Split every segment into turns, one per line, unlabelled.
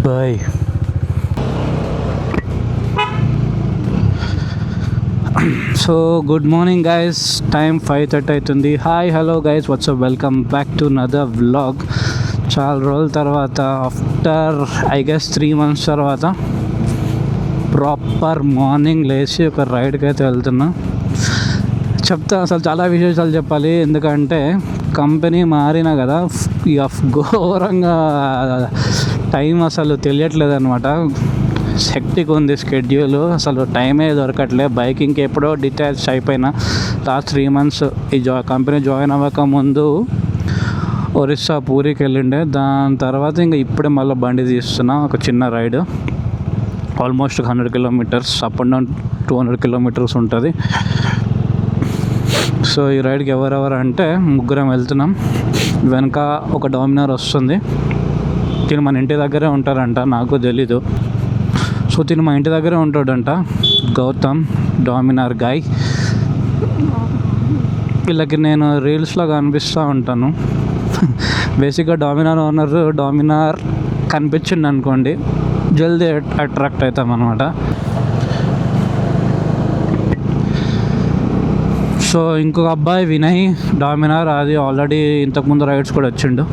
Bye. So good morning guys, time 5:30 అవుతుంది. Hi hello guys, what's up, welcome back to another vlog. చాలా రోజుల తర్వాత, after I guess 3 months తర్వాత proper morning లేచి ఒక రైడ్కి అయితే వెళ్తున్నా. చెప్తా, అసలు చాలా విశేషాలు చెప్పాలి. ఎందుకంటే కంపెనీ మారినా కదా, ఇక ఘోరంగా టైం అసలు తెలియట్లేదు అనమాట. హెక్టిక్ ఉంది స్కెడ్యూల్, అసలు టైమే దొరకట్లే. బైకింగ్కి ఎప్పుడో డిటాచ్ అయిపోయినా. లాస్ట్ 3 months ఈ కంపెనీ జాయిన్ అవ్వక ముందు ఒరిస్సా పూరికి వెళ్ళిండే. దాని తర్వాత ఇంకా ఇప్పుడే మళ్ళీ బండి తీస్తున్నా, ఒక చిన్న ride. Almost 100 kilometers, up and down 200 kilometers ఉంటుంది. సో ఈ రైడ్కి ఎవరెవరు అంటే ముగ్గురం వెళ్తున్నాం. వెనక ఒక డామినార్ వస్తుంది. తిను మన ఇంటి దగ్గరే ఉంటారంట, నాకు తెలీదు. సో తిను మా ఇంటి దగ్గరే ఉంటాడంట, గౌతమ్, డామినార్ గాయ్. వీళ్ళకి నేను రీల్స్లో కనిపిస్తూ ఉంటాను. బేసిక్గా డామినార్ ఓనర్, డామినార్ కనిపించింది అనుకోండి, జల్దీ అట్రాక్ట్ అవుతాం అనమాట. సో ఇంకొక అబ్బాయి వినయ్, డామినార్, అది ఆల్రెడీ ఇంతకుముందు రైడ్స్ కూడా వచ్చిండు.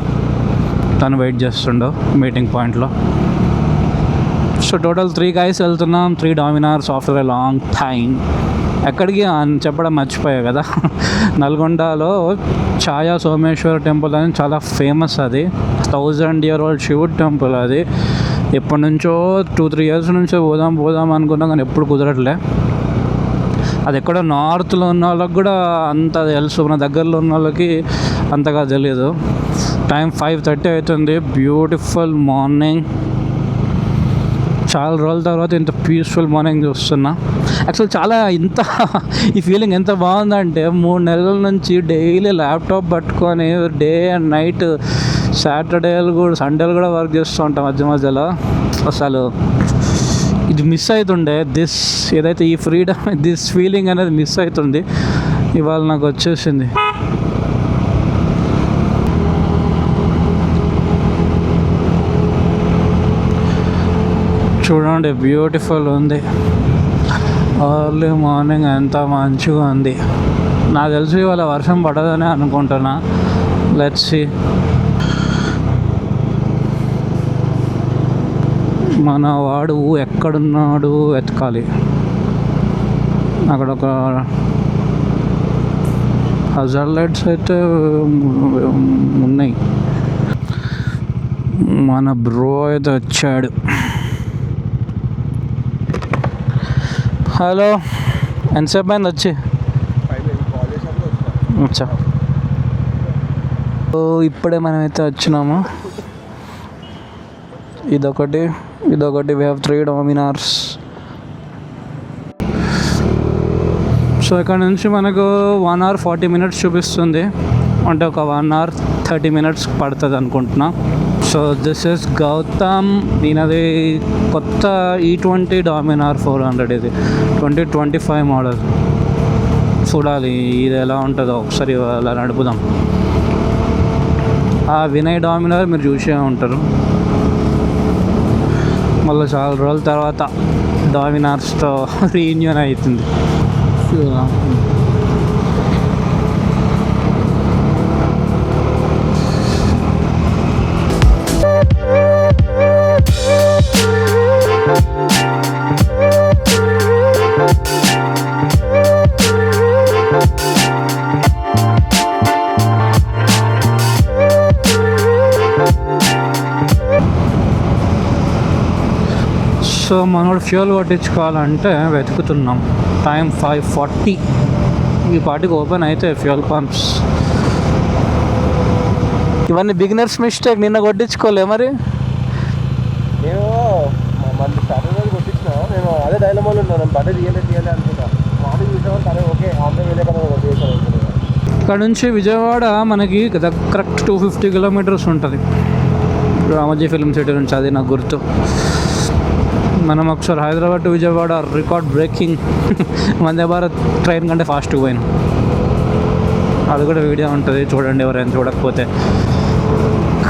తను వెయిట్ చేస్తుండో మీటింగ్ పాయింట్లో. సో టోటల్ 3 guys వెళ్తున్నాం, 3 డామినార్స్ ఆఫ్టర్ ఎ లాంగ్ టైం. ఎక్కడికి అని చెప్పడం మర్చిపోయా కదా, నల్గొండలో ఛాయా సోమేశ్వర టెంపుల్ అని చాలా ఫేమస్. అది 1000-year-old శివుడు టెంపుల్. అది ఎప్పటి నుంచో 2-3 years నుంచో పోదాం అనుకున్నాం, కానీ ఎప్పుడు కుదరట్లే. అది ఎక్కడో నార్త్లో ఉన్న వాళ్ళకి కూడా అంత తెలుసు, మన దగ్గరలో ఉన్న వాళ్ళకి అంతగా తెలియదు. టైం 5:30 అవుతుంది. Beautiful morning. చాలా రోజుల తర్వాత ఇంత పీస్ఫుల్ మార్నింగ్ చూస్తున్నా. యాక్చువల్ చాలా ఈ ఫీలింగ్ ఎంత బాగుందంటే, 3 నెలల నుంచి డైలీ ల్యాప్టాప్ పట్టుకొని డే అండ్ నైట్, సాటర్డేలు కూడా, సండేలు కూడా వర్క్ చేస్తూ ఉంటాం మధ్యలో. అసలు ఇది మిస్ అవుతుండే, ఏదైతే ఈ ఫ్రీడమ్, దిస్ ఫీలింగ్ అనేది మిస్ అవుతుంది. ఇవాళ నాకు వచ్చేసింది. చూడండి, బ్యూటిఫుల్ ఉంది. ఎర్లీ మార్నింగ్ ఎంత మంచిగా ఉంది. నాకు తెలిసి ఇవాళ వర్షం పడదని అనుకుంటున్నా. Let's see. మన వాడు ఎక్కడున్నాడు వెతకాలి. అక్కడ ఒక హజార్ లైట్స్ అయితే ఉన్నాయి. మన బ్రో అయితే వచ్చాడు. హలో, ఎంతసేపు అయింది వచ్చి? వచ్చా. ఇప్పుడే మనమైతే వచ్చినాము. ఇదొకటి. We have 3 డామినార్స్. సో ఇక్కడ నుంచి మనకు 1 hour 40 minutes చూపిస్తుంది. అంటే ఒక 1 hour 30 minutes పడుతుంది అనుకుంటున్నా. So this is Gautam. దీనది కొత్త E20 డామినార్ 400. ఇది 2025 మోడల్. చూడాలి ఇది ఎలా ఉంటుందో, ఒకసారి అలా నడుపుదాం. ఆ వినయ్ డామినార్ మీరు చూసే ఉంటారు. మళ్ళీ చాలా రోజుల తర్వాత డామినార్స్తో రీయూనియన్ అవుతుంది. సో మనోడు ఫ్యూల్ కొట్టించుకోవాలంటే వెతుకుతున్నాం. టైం 5:40. ఈ పాటికి ఓపెన్ అయితే ఫ్యూల్ పంప్స్. ఇవన్నీ బిగినర్స్ మిస్టేక్. నిన్న కొట్టించుకోలే మరి.
నేను కొట్టించిన, నేను అదే డైలమాలో ఉన్నాను. బండి తీయాలి అనుకున్నా. మార్నింగ్ చూసాను, సరే ఓకే ఆన్లైన్ వెళ్ళే కదా కొట్టేసాను.
ఇక్కడ నుంచి విజయవాడ మనకి కరెక్ట్ 250 kilometers ఉంటుంది, రామోజీ ఫిల్మ్ సిటీ నుంచి. అది నాకు గుర్తు. మనం ఒకసారి Hyderabad to Vijayawada record breaking Vande Bharat train కంటే ఫాస్ట్గా పోయినాం. అది కూడా వీడియో ఉంటుంది, చూడండి ఎవరైనా చూడకపోతే.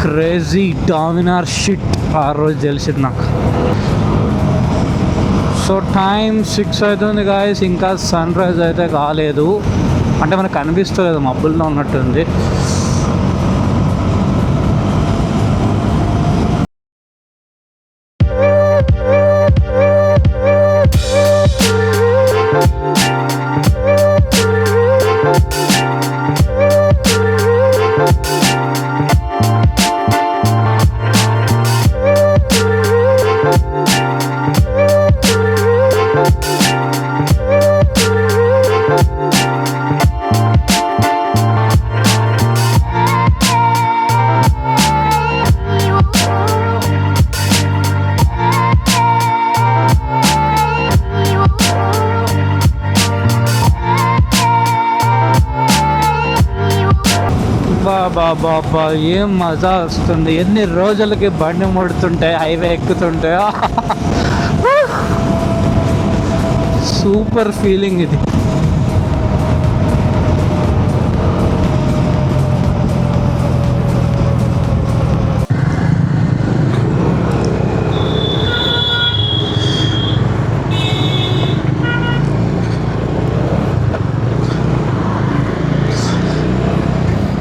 Crazy Dominar shit. ఆ రోజు తెలిసింది నాకు. సో టైం 6 అవుతుంది గాయస్, ఇంకా సన్ రైజ్ అయితే కాలేదు. అంటే మనకు కనిపిస్తలేదు, మబ్బుల్లో ఉన్నట్టుంది. బాబా ఏం మజా వస్తుంది. ఎన్ని రోజులకి బండి ముడుతుంటే, హైవే ఎక్కుతుంటే సూపర్ ఫీలింగ్ ఇది.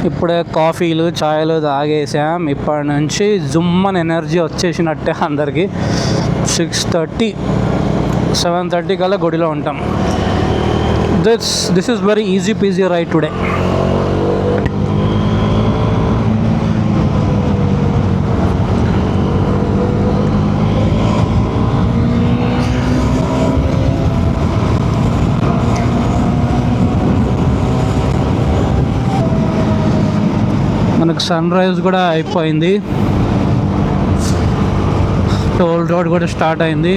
ఇప్పుడే కాఫీలు చాయ్లు తాగేసాం. ఇప్పటి నుంచి జుమ్మన్ ఎనర్జీ వచ్చేసినట్టే అందరికీ. 6:30 7:30 కల్లా గుడిలో ఉంటాం. This is very easy peasy ride today. మనకు సన్ రైజ్ కూడా అయిపోయింది. టోల్ రోడ్ కూడా స్టార్ట్ అయింది.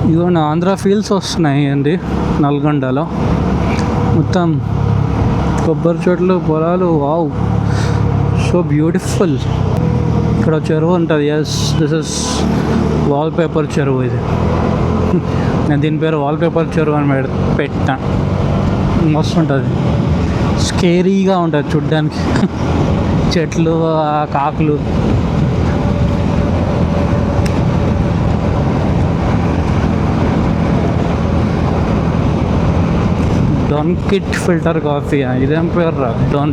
ఇదిగోండి ఆంధ్ర ఫీల్స్ వస్తున్నాయి అండి. నల్గొండలో మొత్తం కొబ్బరి చెట్లు, పొలాలు. Wow, so beautiful. ఇక్కడ చెరువు ఉంటుంది. ఎస్, దిస్ ఇస్ వాల్పేపర్ చెరువు. ఇది నేను దీని పేరు వాల్పేపర్ చెరువు అని పెట్టా. మస్తు ఉంటుంది, స్కేరీగా ఉంటుంది చూడ్డానికి. చెట్లు, కాకులు. డాన్కిట్ ఫిల్టర్ కాఫీ, ఇదేం పేరు రా,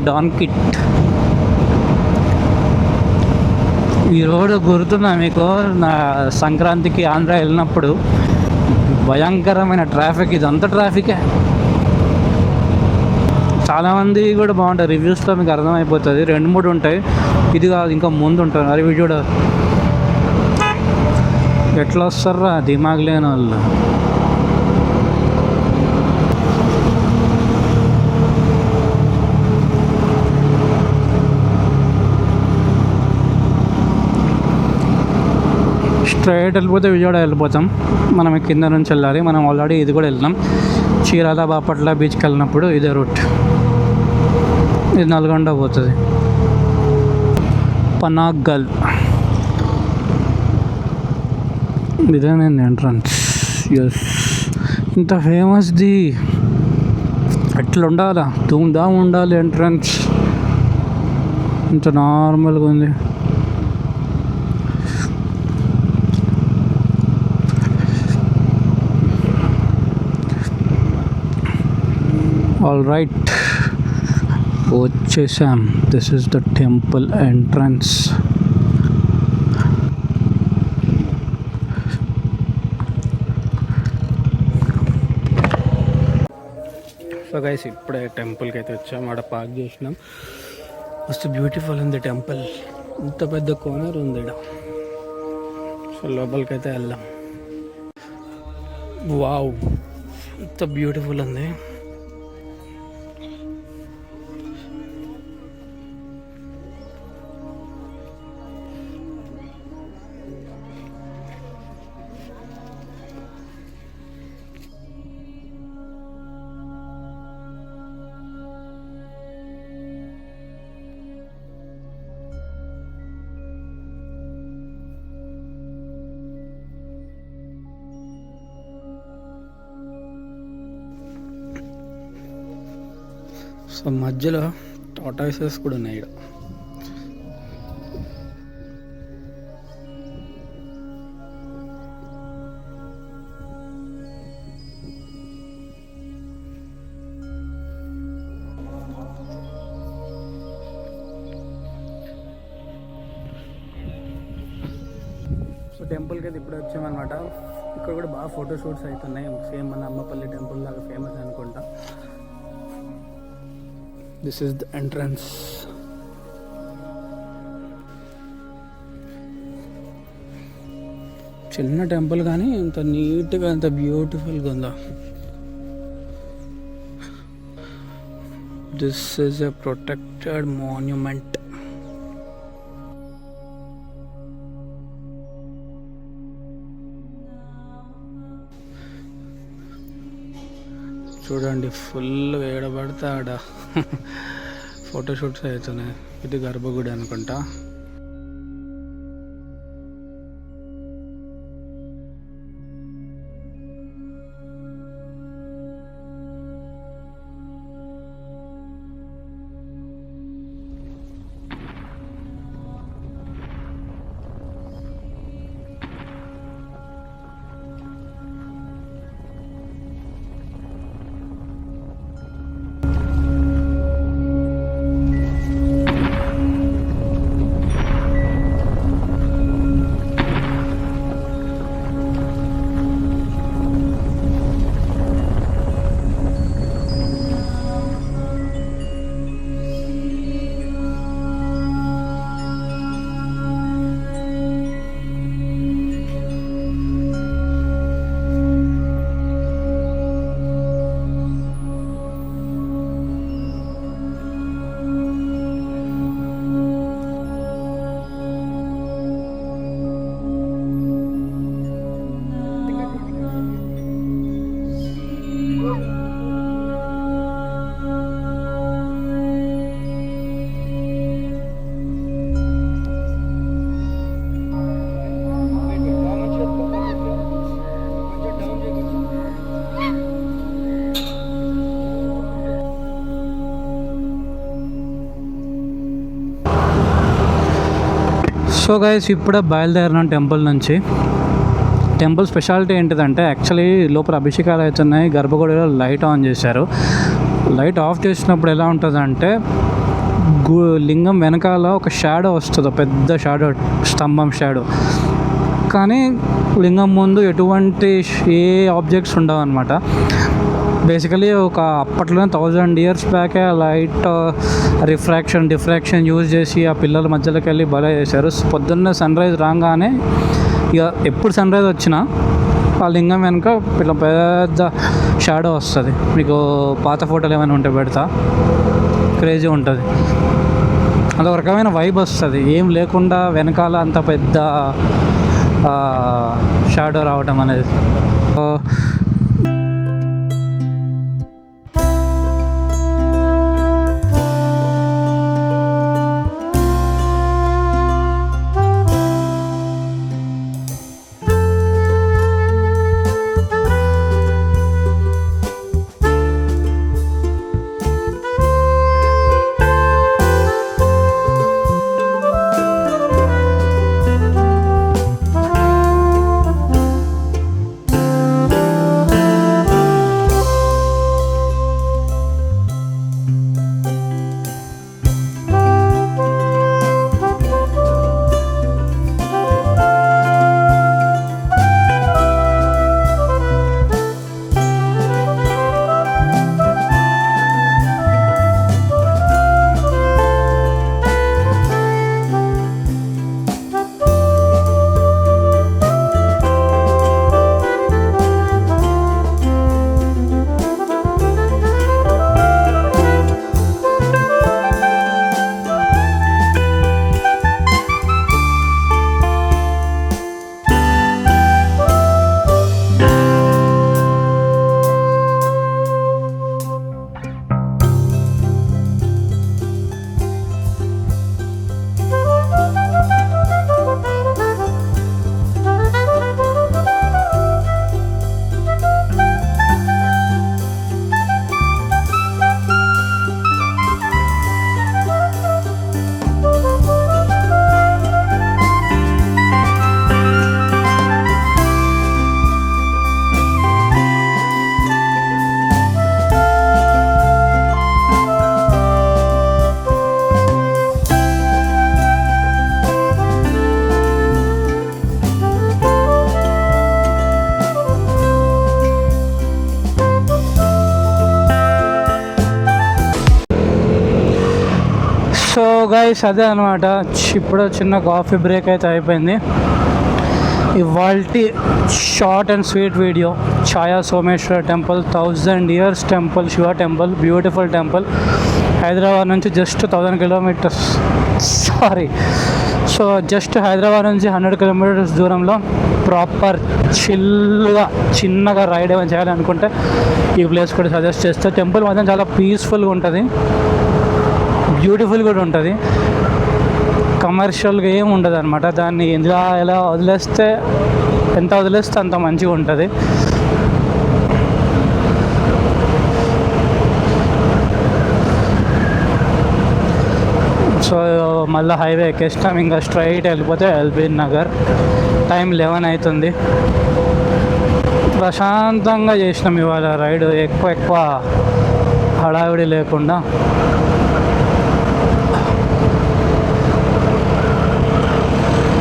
డాన్కిట్. ఈ రోడ్డు గుర్తున్నా మీకు, నా సంక్రాంతికి ఆంధ్ర వెళ్ళినప్పుడు భయంకరమైన ట్రాఫిక్. ఇదంతా ట్రాఫికే. చాలామంది కూడా బాగుంటాయి, రివ్యూస్లో మీకు అర్థమైపోతుంది. 2-3 ఉంటాయి, ఇది కాదు ఇంకా ముందు ఉంటుంది. అది వీడియో ఎట్లా వస్తారా దిమాగ్ లేని వాళ్ళు. స్ట్రైట్ వెళ్ళిపోతే విజయవాడ వెళ్ళిపోతాం. మనం కింద నుంచి వెళ్ళాలి. మనం ఆల్రెడీ ఇది కూడా వెళ్ళినాం. చీరాల, బాపట్ల బీచ్కి వెళ్ళినప్పుడు ఇదే రూట్. ఇది నల్గొండ పోతుంది. పనాగల్ ఇదే నేను ఎంట్రన్స్. ఎస్, ఇంత ఫేమస్ది ఎట్లా ఉండాలా, ధూమ్ధామ్ ఉండాలి. ఎంట్రన్స్ ఇంత నార్మల్గా ఉంది. ఆల్ రైట్, వచ్చేసాం. This is the temple entrance. So guys, ఇప్పుడే టెంపుల్కి అయితే వచ్చాం. ఆడ పార్క్ చేసినాం. మస్తు బ్యూటిఫుల్ ఉంది టెంపుల్. ఇంత పెద్ద కోనర్ ఉంది ఇక్కడ. సో లోపలికి అయితే వెళ్దాం. వావ్, ఇంత బ్యూటిఫుల్ ఉంది. సో మధ్యలో టాటాయిసెస్ కూడా ఉన్నాయి ఇక్కడ. సో టెంపుల్కి అయితే ఇప్పుడు వచ్చామన్నమాట. ఇక్కడ కూడా బాగా ఫోటోషూట్స్ అవుతున్నాయి. సేమ్ మన అమ్మపల్లి టెంపుల్ లాగా ఫేమస్ అనుకుంటా. This is the entrance. చిన్న టెంపుల్ కానీ ఇంత నీట్గా అంత బ్యూటిఫుల్గా ఉందా. This is a protected monument. చూడండి ఫుల్ వేడబడితే ఆడ ఫోటోషూట్స్ అవుతున్నాయి. ఇది గర్భగుడి అనుకుంటా. సో గైస్ ఇప్పుడే బయలుదేరిన టెంపుల్ నుంచి. టెంపుల్ స్పెషాలిటీ ఏంటిదంటే యాక్చువల్లీ లోపల అభిషేకాలు అవుతున్నాయి. గర్భగుడిలో లైట్ ఆన్ చేశారు. లైట్ ఆఫ్ చేసినప్పుడు ఎలా ఉంటుందంటే లింగం వెనకాల ఒక షాడో వస్తుంది, పెద్ద షాడో, స్తంభం షాడో. కానీ లింగం ముందు ఎటువంటి ఏ ఆబ్జెక్ట్స్ ఉండవు అనమాట. బేసికలీ ఒక అప్పట్లోనే 1000 years బ్యాకే లైట్ డిఫ్రాక్షన్ యూజ్ చేసి ఆ పిల్లల మధ్యలోకి వెళ్ళి భలే చేశారు. పొద్దున్నే సన్ రైజ్ రాగానే ఇక ఎప్పుడు సన్ రైజ్ వచ్చినా ఆ లింగం వెనుక పెద్ద షాడో వస్తుంది. మీకు పాత ఫోటోలు ఏమైనా ఉంటే పెడతా, క్రేజీ ఉంటుంది. అదొక రకమైన వైబ్ వస్తుంది. ఏం లేకుండా వెనకాల అంత పెద్ద షాడో రావటం అనేది. గైస్ అదే అనమాట. ఇప్పుడు చిన్న కాఫీ బ్రేక్ అయితే అయిపోయింది. ఇవాల్టి short and sweet video Chaya Someswara temple 1000 years temple, Shiva temple, beautiful temple. Hyderabad నుంచి just 1000 kilometers, so just Hyderabad నుంచి 100 kilometers దూరంలో ప్రాపర్ చిల్గా చిన్నగా రైడ్ ఏమైనా చేయాలనుకుంటే ఈ ప్లేస్ కూడా సజెస్ట్ చేస్తే. టెంపుల్ మాత్రం చాలా పీస్ఫుల్గా ఉంటుంది, బ్యూటిఫుల్ కూడా ఉంటుంది, కమర్షియల్గా ఏమి ఉండదు అనమాట. దాన్ని ఎలా వదిలేస్తే ఎంత వదిలేస్తే అంత మంచిగా ఉంటుంది. సో మళ్ళీ హైవే ఎక్కేస్తాం, ఇంకా స్ట్రైట్ వెళ్ళిపోతే ఎల్బీ నగర్. టైం 11 అవుతుంది. ప్రశాంతంగా చేసినాం ఇవాళ రైడ్, ఎక్కువ హడావిడి లేకుండా.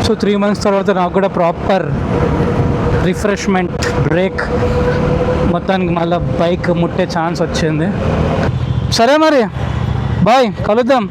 సో 3 months తర్వాత నాకు కూడా ప్రాపర్ రిఫ్రెష్మెంట్ బ్రేక్, మొత్తానికి మళ్ళీ బైక్ ముట్టే ఛాన్స్ వచ్చింది. సరే మరి బాయ్, కలుద్దాం.